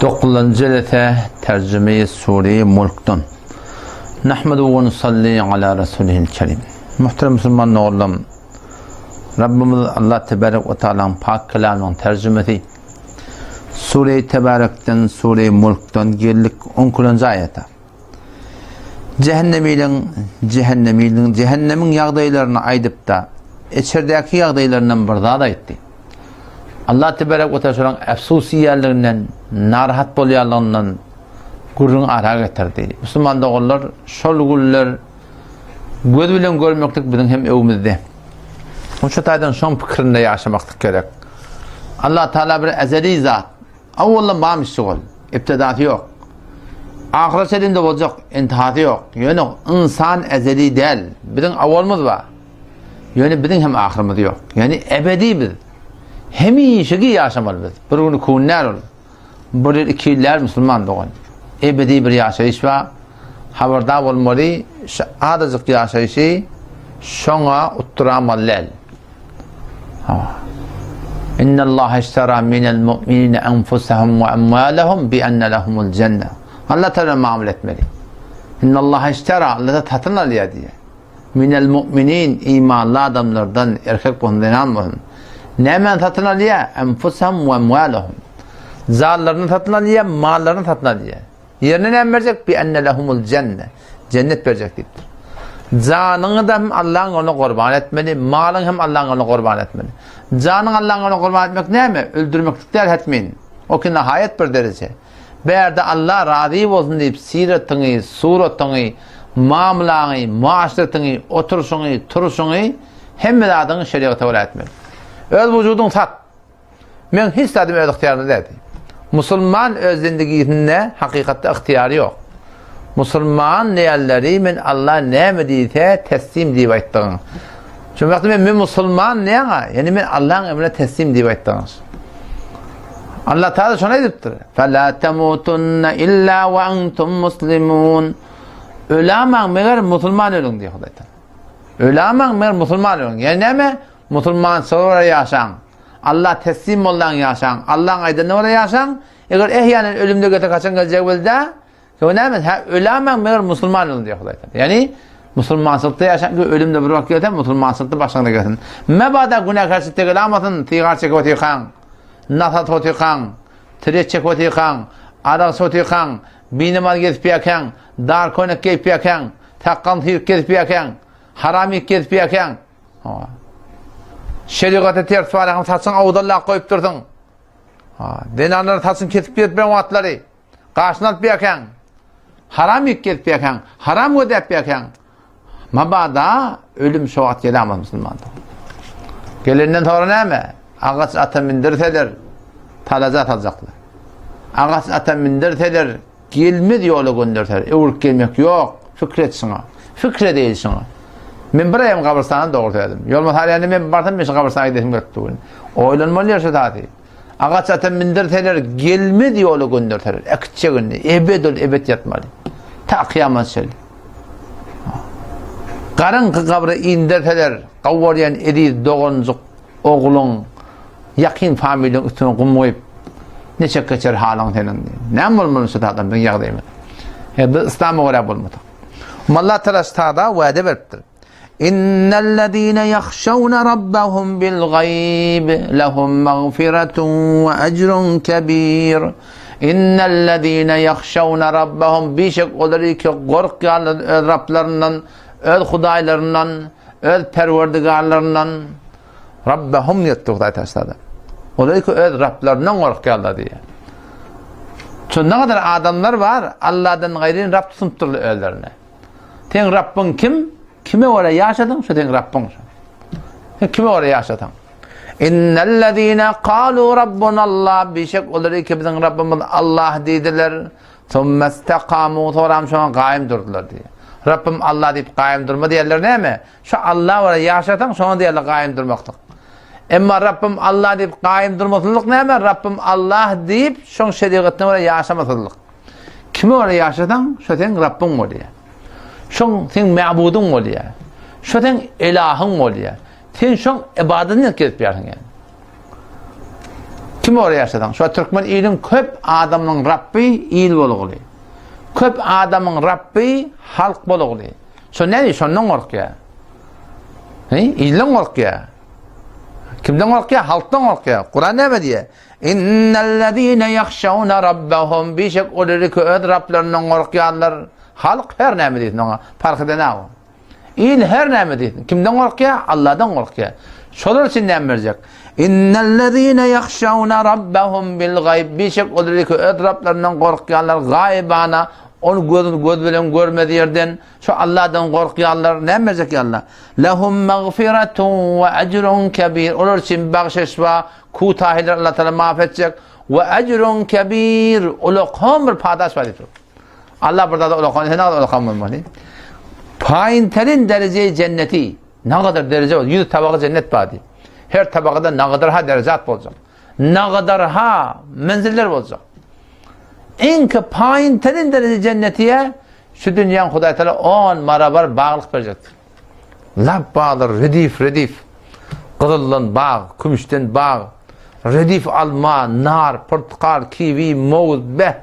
9. cilete tercüme-i Sure-i Mulk'tan. Nahmedu ve nusalli ala Resulihil Kerim. Muhterem Müslüman oğlum, Rabbimiz Allah Tebarek ve Teala'nın pak kelamının tercümesi Sure-i Tebarek'ten, Sure-i Mulk'tan geldik 10. ayete. Cehennemin yağdaylarını aydıp da içerideki yağdaylarından bir daha da etti. Allah Tebarek ve Teala'nın efsusiyerlerinden, narahat bolýarlygynyň gurrun ara getirdi. Müslüman dogullar, şol güller göz bilen görmeklik biziň hem öwümizde. Oşa taýdan şol pikirinde ýaşamaklyk gerek. Allah Taala bir ezeli zat. Awwaldan barmyş ol. İptidaty ýok. Ahiret elinde boljak, intihaty ýok. Ýöne insan ezeli däl. Biziň awwalymyz bar. Ýöne biziň hem ahirimiz ýok. Yani ebedi biz. Hemişe ýaşamalybyz. Bir güni kunnar bir ikiller Müslüman doğan. Ebedi bir yaşayış var. Haberdar bolmaly, adazyk yaşayışy şoňa utturamallal. İnnallaha ishtara minel mu'minina enfusahum ve amwalahum bi enne lahumul cennet. Allah Teala muamele etmeli. İnnallaha ishtara, Allah satın alýar diye. Minel mu'minin, imanlı adamlardan, erkek bundan almasın. Nemen satın alýar? Enfusahum ve amwalahum. Zallarını satın alýar, mallarını satın alýar. Yerine ne verecek? Bi enne lahumul cennet. Cennet verecek deyipdir. Canını da hem Allah'ın onu kurban etmeli, malın hem Allah'ın onu kurban etmeli. Canın Allah'ın onu kurban etmek ne mi? Öldürmek der etmeyin. O ki nihayet bir derece. Berde Allah razı olsun deyip siretini, suretini, mamlani, muaşretini, oturuşunu, turuşunu hem de adını şeriata vela etmeli. Öz vücudun sat. Men hiç tadım öz ihtiyarını dedi. Müslüman özlendiğinde hakikatte ihtiyarı yok. Müslüman neyalleri men Allah ne mediyse teslim deyip aytdyň. Şu vakti men Müslüman neyana? Yani men Allah'ın emrine teslim deyip aytdyň. Allah Teala şuna edipdir. فَلَا تَمُوتُنَّ إِلَّا وَاَنْتُمْ مُسْلِمُونَ. Ölemem meğer Müslüman ölün diye Huday Teala. Ölemem meğer Müslüman ölün. Yani ne mi? Müslüman sonra yaşan. Allah teslim olan yaşan. Allah'ın aydınlığı oraya yaşan. Eğer ehyanen ölümde göte kaçan gelecek bilde ölemem meğer Müslüman olun diye Huday Teala. Yani Müslümansılıkta yaşan ki ölümde bir vakit göten Müslümansılıkta başlarına gelsin. Mebada günah karşı tekilamasın, tigar çek otikan, nasat otikan, tire çek otikan, aras otikan, binimal gezip yakan, dar konak gezip yakan, takkan tirk gezip yakan, haramik gezip yakan. Şeriatı ters varağın tatsın avdallah koyup durdun. Denanları tatsın kesip yetmeyen atları. Karşına alıp yakan. Haram yük kesip yakan. Haram ödep yakan. Mabada ölüm şoğat gelemez Müslüman'da. Gelirinden sonra ne mi? Ağaç ata mindirseler talazat alacaklar. Ağaç ata mindirseler gelmez yolu gönderseler. Evurk gelmek yok. Fikret şuna. Fikre değil şuna. Men bir ayam kabristana doğru dedim. Yol materyalini men bardım beş kabristana gidesim götürdüm. Oylanmalı yaşa taati. Ağaç ata mindirseler gelmez yolu gönderseler. Ekitçe günü. Ebed yatmalı. Ta kıyamet şerli. Karın kabri indirseler kavvaryan edi doğuncuk oğlun yakin familin üstüne kumuyup neçe geçer halın senin. Ne olmalı şu taatın ben yağdayım. İslam'a göre bulmadı. Allah Teala stada vaade verdi. İnnellezîne yahşavne rabbahum bil gayb lehum mağfiretun ve ecrun kebîr. İnnellezîne yahşavne rabbahum bişek oları ki korkuyorlar öz Rablarından, öz Hudaylarından, öz perverdigarlarından rabbahum yetti Huday Teala. Oları ki öz Rablarından korkuyorlar diye. Çünkü ne kadar adamlar var Allah'tan gayrı Rab tutumturlu özlerine. Sen Rabbin kim? Kime oraya yaşadın? Şu sen Rabbin. Kime oraya yaşadın? İnnellezîne kâlû rabbunallah bişek olur ki bizim Rabbimiz Allah dediler. Thumme istekâmû sonra şu an kaim durdular diye. Rabbim Allah deyip kaim durma diyorlar ne mi? Şu Allah oraya yaşadın sonra diyorlar kaim durmaktık. Ama Rabbim Allah deyip kaim durmasızlık ne mi? Rabbim Allah deyip şu şeriatına oraya yaşamasızlık. Kime oraya yaşadın? Şu sen Rabbin oraya. Şun sen ma'budun oluyor. Şu sen ilahın oluyor. Sen şun ibadetini kesip yapıyorsun yani. Kim oraya yaşadan? Şu Türkmen ilin köp adamın Rabbi il bolugulu. Köp adamın Rabbi halk bolugulu. Şu ne? Şondan korkuyor. İlden korkuyor. Kimden korkuyor? Halktan korkuyor. Kur'an ne diye? İnnellezîne yahşavne rabbahum bişek oları ki öd Rablarından korkuyanlar. Halk her ne deytin ona? Farkı da ne o? İl her ne deytin? Kimden korkuyor? Allah'tan korkuyor. Şolar için ne verecek? İnnellezîne yahşavne rabbahum bil gayb bişek oları ki öd Rablarından korkuyanlar gaybana onu göz bilen görmediği yerden şu Allah'tan korkuyanlar ne verecek ya Allah? Lehum mağfiretun ve ecrun kebir. Onlar için bağışış ve kutahiler Allah Teala mahvedecek. Ve ecrun kebir. Ulukhan bir padaş var diyor. Allah burada da ulukhan. Ne kadar ulukhan var? Payinterin dereceyi cenneti. Ne kadar derece var? 100 tabakı cennet var diyor. Her tabakada ne kadar ha derecat olacak. Ne kadar ha menziller olacak. En ki payinterin derece cennetiye şu dünyanın Huday Teala 10 marabar bağlılık verecektir. Lab bağlar, redif. Kızıldan bağ, kümüşten bağ, redif alma, nar, portakal, kivi, muz, beh.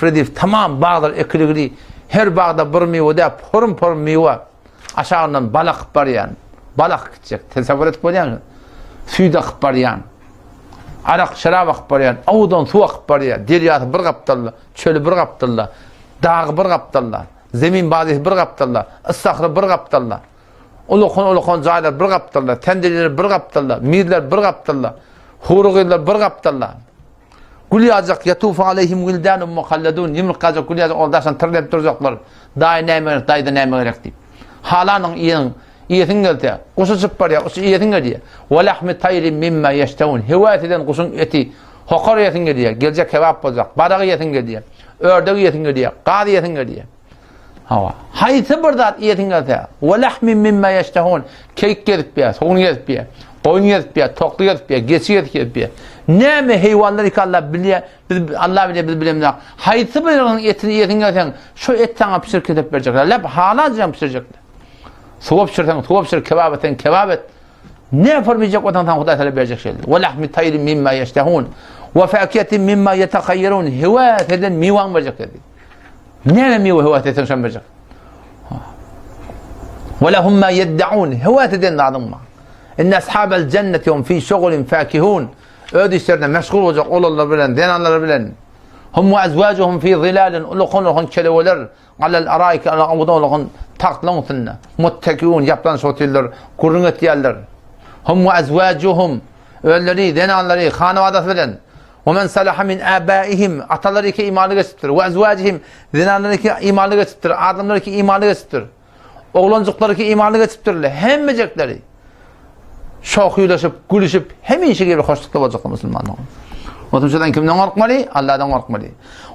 Redif, tamam bağlar ekili. Her bağda bir meyvede porum meyve. Aşağından balık barayan. Balık gidecek. Tesavvur et koyayan. Suyu da akıp barayan. Arak, şarab akıp barayan. Avudan su akıp barayan. Deryatı bir kaptalla. Çölü bir kaptalla. Dağı bir kaptalla. Zemin bazı bir kaptalla. Istaklı bir kaptalla. Ulukhan zaylar bir kaptalla. Tendereler bir kaptalla. Mirler bir kaptalla. Huruğlar bir kaptalla. Gül yazacak. Yatufu aleyhim güldanum muhalladun. Yumruk yazacak. Gül yazacak. Oldaşan tırlayıp duracaklar. Dahi neymelerek, dahi da neymelerek deyip. Halanın iyetin geldi. Kusu çıppar ya. Kusu iyetin geldi. Ve lahmi tayri mimma yeştevun. Hivat eden kusun eti. Hokar iyetin geldi. Gelecek kebap olacak. Badak iyetin geldi. Ördek iyetin geldi. Qad iyetin geldi. Haytı burada iyetin geldi. Ve lahmi mimma yeştevun. Keyik gelip bir. Soğun gelip bir. Koyun gelip bir. Toklu gelip bir. Geçi gelip bir. Ne mi hayvanları ki Allah biliyor. Allah biliyor biz bilemiyoruz. Haytı burada etini iyetin geldi. Şu et sana pişir ketip verecekler. Lep halaca pişirecekler. Soğuk pişirten, soğuk pişir, kebap eten, kebap et. Ne yapamayacak o tanıtan Huday Teala verecek şeyler. Ve lahmi tayri mimma yeştehun. Ve fakiyetin mimma yetekayyerun. Hivat eden mivan verecek dedi. Ne mivan hivat eden sen verecek? Ve lehum ma yedda'un. Hivat eden adamma. İnne ashabel cennetim fi şugulin fakihun. Ödü işlerine meşgul olacak olanlar bilen, denanlar bilen. Hum ve azvacuhum fi zilalin. Ulukhan keleveler. Alel araik, alel amudan taktlanıtınna. Muttekiun, yapılan sotiller, kurun etiyerler. Hum ve azvacuhum. Ölleri, denanları, hanavadat bilen. Ve men salaha min abaihim. Ataları ki imanı geçiptir. Ve azvacihim. Denanları ki imanı geçiptir. Adamları ki imanı geçiptir. Oğlancıkları ki imanı geçiptirler. Hemmecekleri. Şokuylaşıp, gülüşüp, hem işi gibi hoşlukta olacak Müslümanlar. Otumşadan kimden korkmalı? Allah'tan korkmalı.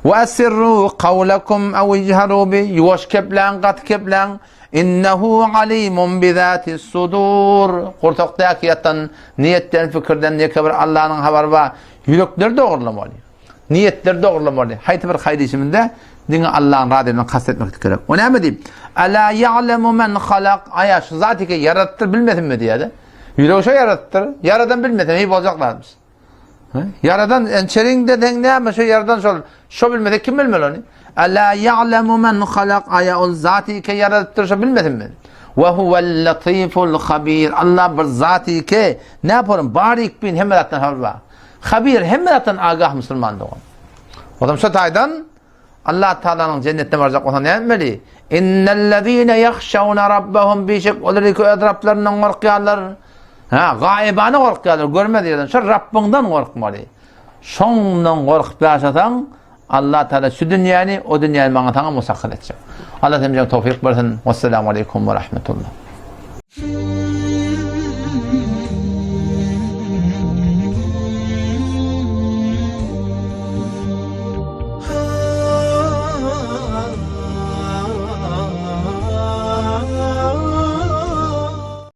Ve esirru kavlekum ev icharu bi yuvaş keplen, kat keplen innehu alimun bizatis sudur. Kurtaktaki yatan niyetten, fikirden ne kadar Allah'ın haber var. Yürekler doğrulamalı. Niyetler doğrulamalı. Haydi bir haydi işiminde dini Allah'ın radiyonu kastetmek gerek. O ne mi diyeyim? Ala ya'lemu men halak. Aya şu zati ki yarattır bilmedin mi diye de. Yüreği şu yarattır. Yaradan bilmedin. İyi bozacaklarmış. Yaradan ençerinde ne ama şu yaradan şu bilmedi kim bilmeli onu? Ala ya'lemu men halak aya ol zati ki yarattır şu bilmedin mi? Ve huvel latiful habir. Allah bir zati ki ne yaparım? Barik bin hemelattan haber. Habir hemelattan agah Müslüman doğum. O zaman şu taydan Allah Teala'nın cennetine varacak olan ne yapmalı? İnnellezîne yahşavne rabbahum bişek oları ki ödraplarından korkuyorlar. Gaybana korkuyorlar, görmedi yerden. Şu Rabbinden korkmalı. Şondan korkup yaşatan Allah Teala şu dünyanı, o dünyanı bana musakhar edecek. Allah temizliğine tevfik versin. Vesselamu aleyküm ve rahmetullah.